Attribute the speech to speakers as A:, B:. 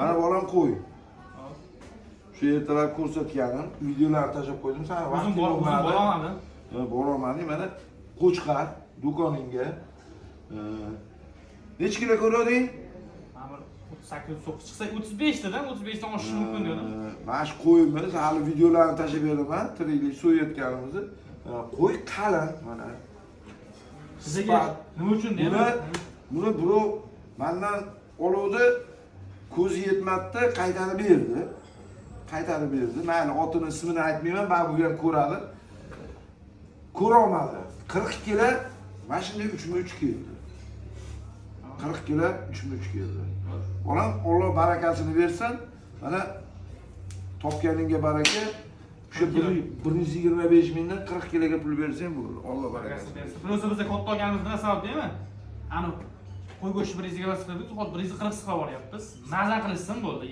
A: Mana bolam qo'y. Shu ertalab ko'rsatganim, videolarni tashlab qo'ydim. Sana
B: O'zim borolmadim.
A: Borolmadim. Mana qo'chqar do'koningga. Necha kilo ko'rding?
B: Mana 38 chiqsa 35 dan 35 dan oshishi mumkin dedim.
A: Mana shu qo'yimiz, hali videolarni tashlab beraman, tiriklik so'yayotganimizni. Qo'y qalin mana.
B: Sizga nima uchun deyman?
A: Buni birov mendan oluvdi, ko'zi yetmadi, qaytarib berdi. Mayli, otini ismini aytmayman, men bu ham ko'radi. Ko'ra olmadi. 40 kilo, mana shunday 3 keldi. 40 kilo 3 keldi. Bolam Alloh barakasini bersin. Mana topganingga baraka. O'sha 125 mingdan 40 kiloga pul bersang bo'ldi. Alloh barakasini bersin.
B: Biz katta olganimiz nima sabab deymi? Ani qo'y go'shti 120 qilib, hozir 140 qilib olyapmiz. Maza qilishsin bo'ldi.